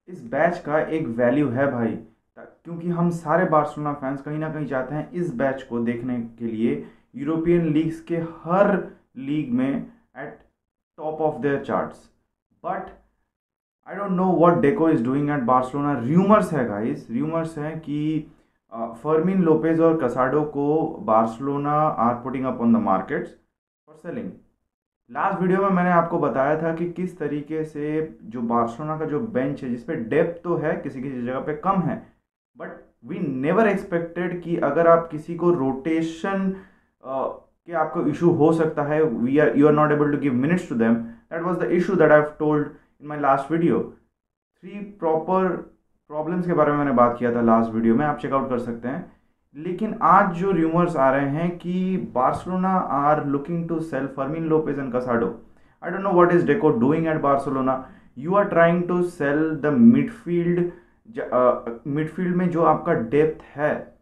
इस बैच का एक वैल्यू है भाई, क्योंकि हम सारे बार्सिलोना फैंस कहीं ना कहीं चाहते हैं इस बैच को देखने के लिए यूरोपियन लीग्स के हर लीग में at top of their charts. But I don't know what Deco is doing at Barcelona. Rumours है गाइस, र्यूमर्स हैं कि फर्मिन लोपेज और कसाडो को Barcelona are putting up on the markets for selling. Last video में मैंने आपको बताया था कि किस तरीके से जो बार्सिलोना का जो बेंच है, जिसपे डेप्थ तो है, किसी किसी जगह पे कम है, बट वी नेवर एक्सपेक्टेड कि अगर आप किसी को रोटेशन के आपको इशू हो सकता है, we are you are not able to give minutes to them. That was the issue that I have told in my last video. Three proper problems के बारे में मैंने बात किया था लास्ट वीडियो में, आप चेकआउट कर सकते हैं। लेकिन आज जो र्यूमर्स आ रहे हैं कि Barcelona are looking to sell Fermin Lopez and Casado. I don't know what is Deco doing at Barcelona. You are trying to sell the midfield. Midfield में जो आपका डेप्थ है,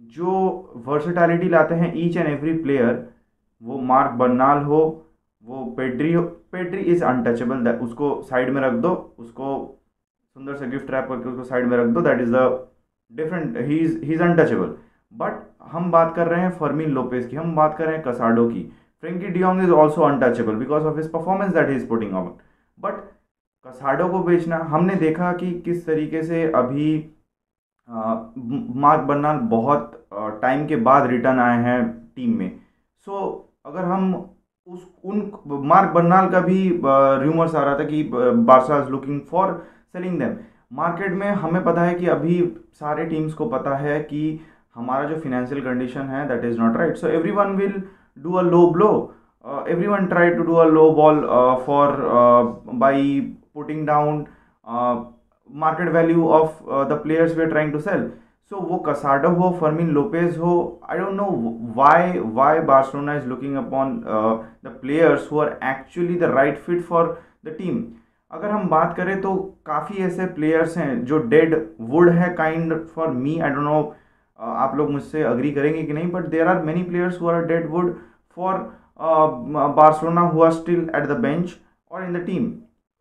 जो वर्सेटैलिटी लाते हैं ईच एंड एवरी प्लेयर, वो Marc Bernal हो, वो पेड्री हो। पेड्री इज अनटचेबल, उसको साइड में रख दो, उसको सुंदर से गिफ्ट रैप करके उसको साइड में रख दो, that is the different, he is untouchable. But हम बात कर रहे हैं फर्मिन लोपेज की, हम बात कर रहे हैं कसाडो की। Frankie de Jong is also untouchable because of his performance that he is putting on. But कसाडो को बेचना, हमने देखा कि किस तरीके से अभी मार्क बर्नाल बहुत टाइम के बाद रिटर्न आए हैं टीम में। सो अगर हम उस उन मार्क बर्नाल का भी र्यूमर्स आ रहा था कि Barça is looking for selling them. Market में हमें पता है कि अभी सारे टीम्स को पता है कि हमारा जो फिनेंशियल कंडीशन है that is not right, so every one will do a low blow. Every one try to do a low ball for by putting down market value of the players we are trying to sell. So वो Casado हो, Fermin Lopez हो, I don't know why Barcelona is looking upon the players who are actually the right fit for the team. अगर हम बात करें तो काफ़ी ऐसे प्लेयर्स हैं जो डेड वुड है kind for me. I don't know आप लोग मुझसे अग्री करेंगे कि नहीं, but there are many players who are dead wood for Barcelona who are still at the bench और इन द टीम।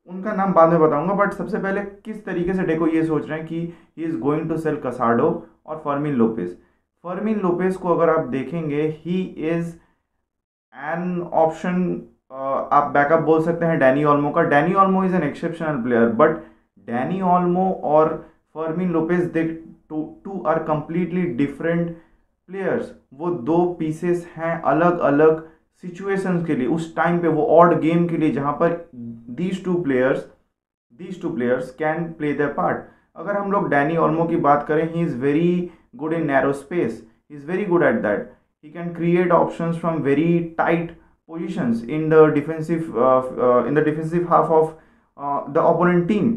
उनका नाम बाद में बताऊंगा, बट सबसे पहले किस तरीके से डेको ये सोच रहे हैं कि he is going to sell Casado और फर्मिन लोपेज। फर्मिन लोपेज को अगर आप देखेंगे, ही इज़ एन ऑप्शन। आप बैकअप बोल सकते हैं डैनी ऑल्मो का। Dani Olmo is an exceptional player, but Dani Olmo और Fermin Lopez they two are completely different players. वो दो पीसेस हैं अलग अलग सिचुएशंस के लिए, उस टाइम पे वो ऑड गेम के लिए, जहाँ पर these two players can play there part. अगर हम लोग डैनी ऑल्मो की बात करें, ही is very good in narrow space, he is very good at that. he can create options from very tight positions in the defensive half of the opponent team।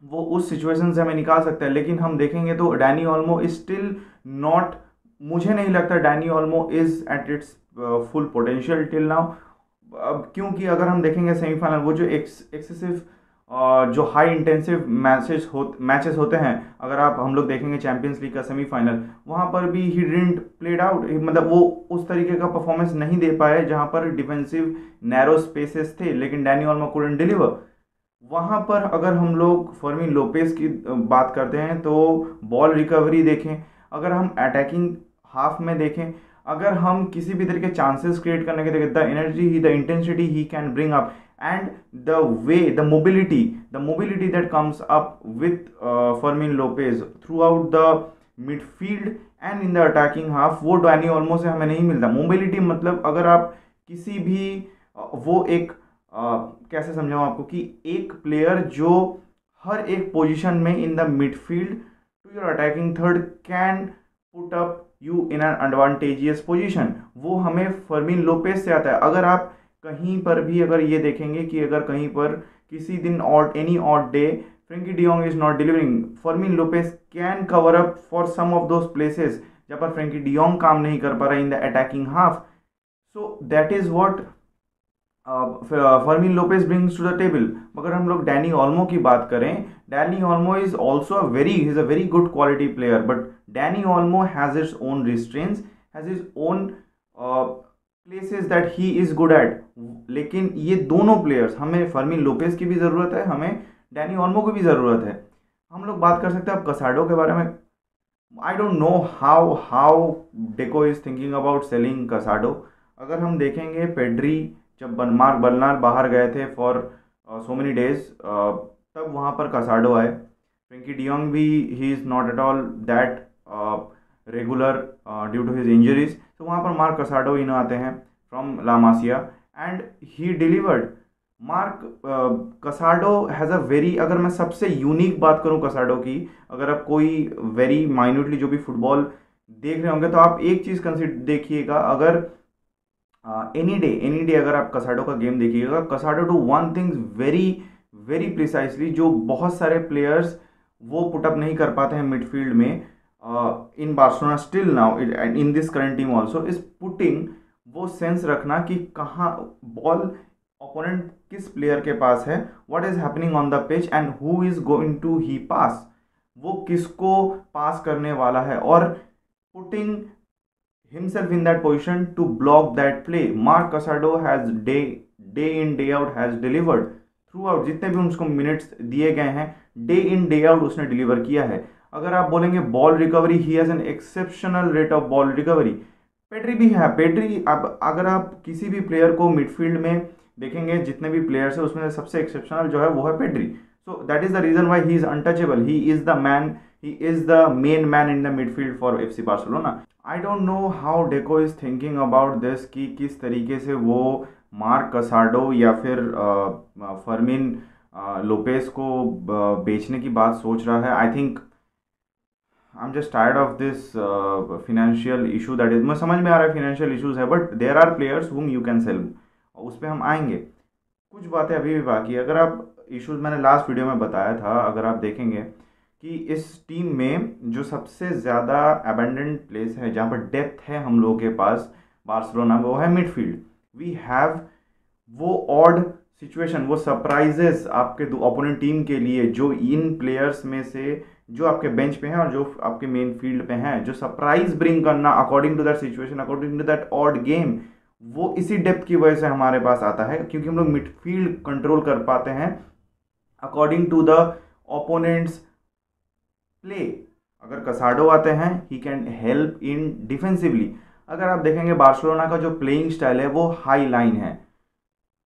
वो उस situation से हमें निकाल सकता है। लेकिन हम देखेंगे तो Danny Olmo is still not, मुझे नहीं लगता Danny Olmo is at its full potential till now. क्योंकि अगर हम देखेंगे सेमीफाइनल, वो जो एक्सेसिव जो हाई इंटेंसिव मैचेस होते हैं, अगर आप हम लोग देखेंगे चैंपियंस लीग का सेमीफाइनल, वहाँ पर भी ही डिडंट प्लेड आउट, मतलब वो उस तरीके का परफॉर्मेंस नहीं दे पाए जहाँ पर डिफेंसिव नैरो स्पेसेस थे, लेकिन डैनी ऑल्मो कुडंट डिलीवर। वहाँ पर अगर हम लोग फर्मिन लोपेज की बात करते हैं तो बॉल रिकवरी देखें, अगर हम अटैकिंग हाफ में देखें, अगर हम किसी भी तरीके चांसेस क्रिएट करने के देखें, the energy he, the intensity he can bring up, and the mobility that comes up with Fermin Lopez throughout the midfield and in the attacking half, वो डैनी ऑल्मो से हमें नहीं मिलता। मोबिलिटी मतलब अगर आप किसी भी वो एक कैसे समझाऊँ आपको, कि एक प्लेयर जो हर एक पोजीशन में in the midfield to your attacking third can put up you in an advantageous position, वो हमें फर्मिन लोपेज से आता है। अगर आप कहीं पर भी अगर ये देखेंगे कि अगर कहीं पर किसी दिन odd any odd day Frenkie de Jong is not delivering, Fermin Lopez can cover up for some of those places जहाँ पर फ्रेंकी डियोंग काम नहीं कर पा रहा in the attacking half. So that is what Fermin Lopez brings to the table. अगर हम लोग डैनी ऑल्मो की बात करें, Dani Olmo is also a very good quality player, but Dani Olmo has its own restraints, has is own places that he is good at. लेकिन ये दोनों players, हमें फर्मिन लोपेज की भी ज़रूरत है, हमें डैनी ऑल्मो की भी ज़रूरत है। हम लोग बात कर सकते हैं अब कसाडो के बारे में। आई don't know how deco is thinking about selling कसाडो। अगर हम देखेंगे पेड्री, जब मार्क बर्नार बाहर गए थे फॉर सो मेनी डेज, तब वहाँ पर कसाडो आए। फ्रेंकी डियोंग भी, he is not at all that regular due to his injuries, तो वहाँ पर मार्क कसाडो इन आते हैं from La Masia and he delivered. Marc Casado has a very, अगर मैं सबसे यूनिक बात करूं कसाडो की, अगर आप कोई वेरी माइन्यूटली जो भी फुटबॉल देख रहे होंगे तो आप एक चीज़ कंसिडर देखिएगा, अगर एनी डे अगर आप कसाडो का गेम देखिएगा, कसाडो do one things very very precisely, जो बहुत सारे प्लेयर्स वो पुटअप नहीं कर पाते हैं मिडफील्ड में इन Barcelona still now in this current team also, is putting, वो सेंस रखना कि कहाँ बॉल ओपोनेंट किस प्लेयर के पास है, what is happening on the pitch and who is going to he pass, वो किसको पास करने वाला है, और putting himself in that position to block that play. Marc Casado has day in day out has delivered throughout, जितने भी उसको minutes दिए गए हैं डे इन डे आउट उसने डिलीवर किया है। अगर आप बोलेंगे ball recovery, he has an exceptional rate of ball recovery. Pedri भी है, पेड्री, अब अगर आप किसी भी प्लेयर को मिडफील्ड में देखेंगे, जितने भी प्लेयर्स हैं उसमें सबसे एक्सेप्शनल जो है वो है Pedri. So that is the reason why he is untouchable, he is the man, he is the main man in the midfield for FC Barcelona. I don't know how Deco is thinking about this, कि किस तरीके से वो mark कसाडो या फिर Fermin Lopez को बेचने की बात सोच रहा है। I think I am just tired of this financial issue, that is, मुझे समझ में आ रहा है फिनेंशियल इशूज़ है, but there are players whom you can sell, उस पर हम आएंगे। कुछ बातें अभी भी बाकी है। अगर आप इश्यूज मैंने लास्ट वीडियो में बताया था, अगर आप देखेंगे कि इस टीम में जो सबसे ज़्यादा अबेंडेंट प्लेस है, जहाँ पर डेप्थ है हम लोगों के पास बार्सिलोना में, वो है मिडफील्ड। वी हैव वो ऑड सिचुएशन, वो सरप्राइजेस आपके ओपोनेंट टीम के लिए, जो इन प्लेयर्स में से जो आपके बेंच पे हैं और जो आपके मेन फील्ड पे हैं, जो सरप्राइज ब्रिंग करना according to that situation, according to that odd game, वो इसी डेप्थ की वजह से हमारे पास आता है, क्योंकि हम लोग मिडफील्ड कंट्रोल कर पाते हैं according to the opponent's play. अगर कसाडो आते हैं, he can help in defensively. अगर आप देखेंगे बार्सिलोना का जो प्लेइंग स्टाइल है वो हाई लाइन है,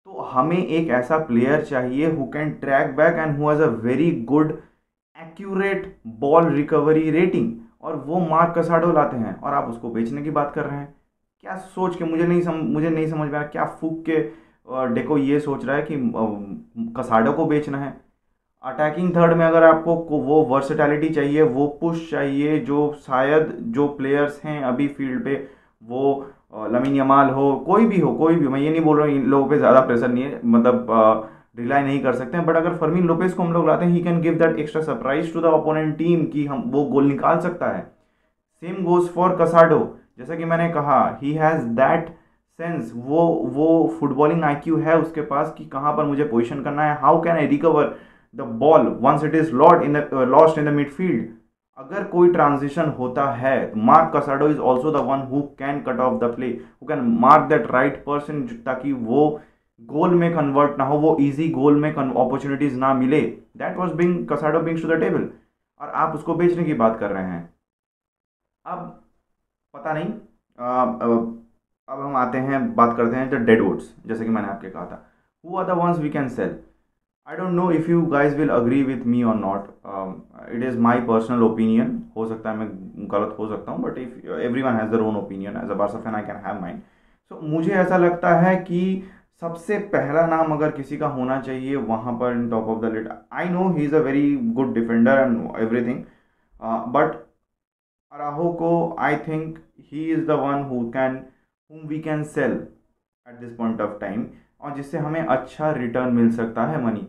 तो हमें एक ऐसा प्लेयर चाहिए who can track back and who has a very good accurate ball recovery rating, और वो मार्क कसाडो लाते हैं और आप उसको बेचने की बात कर रहे हैं। क्या सोच के, मुझे नहीं समझ में आ रहा, क्या फूक के डेको ये सोच रहा है कि कसाडो को बेचना है। अटैकिंग थर्ड में अगर आपको वो वर्सेटैलिटी चाहिए, वो पुश चाहिए, जो शायद जो प्लेयर्स हैं अभी फील्ड पे, वो लमीन यमाल हो, कोई भी, मैं ये नहीं बोल रहा हूँ इन लोगों पे ज़्यादा प्रेशर नहीं है, मतलब रिलाई नहीं कर सकते हैं, बट अगर फर्मिन लोपेस को हम लोग लाते हैं, he can give that extra surprise to the opponent team कि हम वो गोल निकाल सकता है। सेम गोज फॉर कसाडो, जैसा कि मैंने कहा, ही हैज़ दैट सेंस, वो फुटबॉलिंग आईक्यू है उसके पास कि कहाँ पर मुझे पोजीशन करना है, how can I recover the ball once it is lost in the midfield. अगर कोई ट्रांजिशन होता है, Marc Casado is also the one who can cut off the play, who can mark that right person, ताकि वो गोल में convert ना हो, वो इजी गोल में अपॉर्चुनिटीज ना मिले। That was being Casado brings to the table, और आप उसको बेचने की बात कर रहे हैं। अब पता नहीं, अब हम आते हैं, बात करते हैं द डेडवुड्स, जैसे कि मैंने आपके कहा था, who are the ones we can sell. I don't know if you guys will agree with me और not, it is my personal opinion, हो सकता है मैं गलत हो सकता हूँ, but if every one has their own opinion, as a Barca fan I can have mind. So मुझे ऐसा लगता है कि सबसे पहला नाम अगर किसी का होना चाहिए वहाँ पर in top of the list, I know he is a very good defender and everything, but Araujo को I think he is the one whom we can sell at this point of time, और जिससे हमें अच्छा return मिल सकता है money.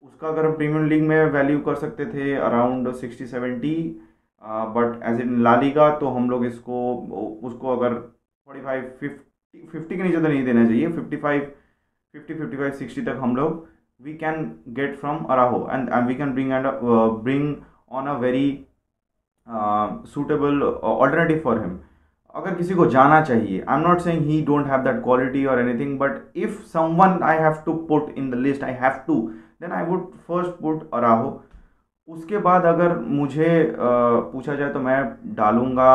उसका अगर हम प्रीमियर लीग में वैल्यू कर सकते थे around 60-70, but as in La Liga तो हम लोग उसको अगर 45-50 के नीचे तो नहीं देना चाहिए, 55-60 तक हम लोग we can get from Araujo, and we can bring on a very suitable alternative for him। अगर किसी को जाना चाहिए, I am not saying he don't have that quality और anything, but if someone I have to put in the list, I have to, then I would first put Araujo. उसके बाद अगर मुझे पूछा जाए तो मैं डालूंगा,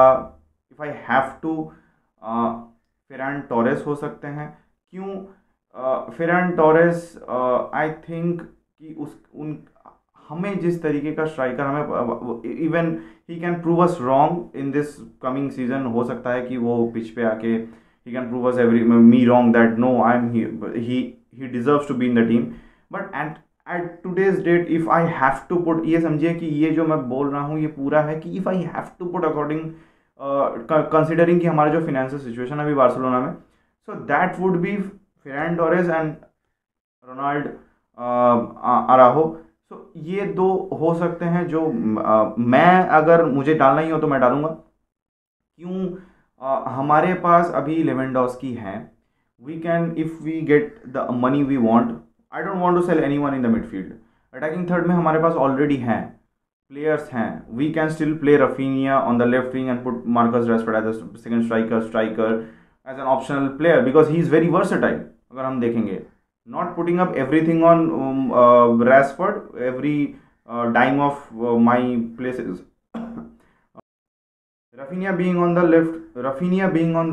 if I have to, Ferran Torres हो सकते हैं। क्यों फेरान टोरेस? आई थिंक कि उस उन हमें जिस तरीके का स्ट्राइकर हमें, even he can prove us wrong in this coming season. हो सकता है कि वो पिच पे आके he can prove us every me wrong that no I am he deserves to be in the team. But at today's date if I have to put, ये समझिए कि ये जो मैं बोल रहा हूँ ये पूरा है कि if I have to put according, considering कि हमारा जो फिनेंशियल सिचुएशन है अभी बार्सिलोना में, so that would be Ferran Torres and Ronald Araujo. So ये दो हो सकते हैं जो मैं, अगर मुझे डालना ही हो तो मैं डालूंगा। क्यों? हमारे पास अभी लेवेंडोस्की है, we can if we get the money we want, I don't want to sell anyone in the midfield. Attacking third में हमारे पास ऑलरेडी हैं, प्लेयर्स हैं, we can still play Raphinha on the left wing and put Marcus Rashford as a second striker as an optional player because he is very versatile. अगर हम देखेंगे, not putting up everything on Rashford every dime of my places. Rafinha being on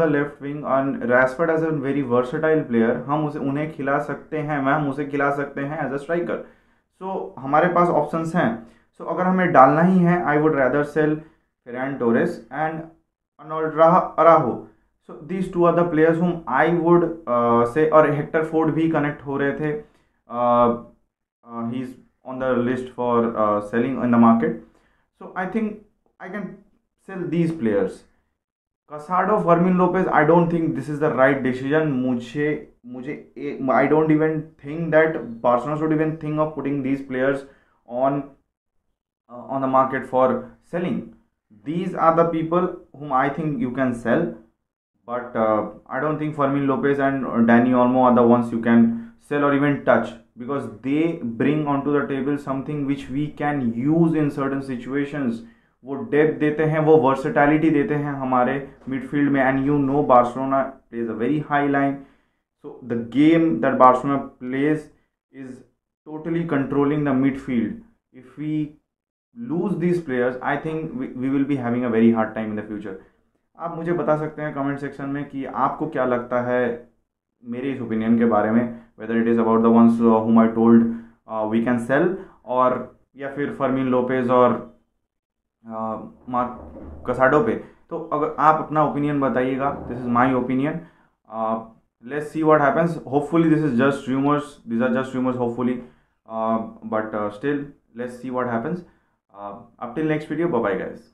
the left wing and Rashford as a very versatile player, हम उसे उन्हें खिला सकते हैं, हम उसे खिला सकते हैं एज अ स्ट्राइकर। सो हमारे पास ऑप्शंस हैं। सो अगर हमें डालना ही है, I would rather sell Ferran Torres and Ronald Araujo. So these two are the players whom I would say, और हेक्टर फोर्ड भी कनेक्ट हो रहे थे, he is on the list for selling in the market. So I think I can sell these players. Casado, Fermin Lopez, I don't think this is the right decision. मुझे I don't even think that Barcelona should even think of putting these players on the market for selling. These are the people whom I think you can sell, but I don't think Fermin Lopez and Dani Olmo are the ones you can sell or even touch, because they bring onto the table something which we can use in certain situations. वो depth देते हैं, वो versatility देते हैं हमारे midfield में, and you know Barcelona plays a very high line. So the game that Barcelona plays is totally controlling the midfield. If we lose this players, I think we will be having a very hard time in the future. आप मुझे बता सकते हैं comment section में कि आपको क्या लगता है मेरे इस ओपिनियन के बारे में, whether it is about the ones whom I told we can sell, और या फिर फर्मिन लोपेज और मार्क कसाडो पे। तो अगर आप अपना ओपिनियन बताइएगा, this is my opinion. Let's see what happens. Hopefully this is just rumours, these are just rumors hopefully, but still let's see what happens. Up till next video, bye bye guys.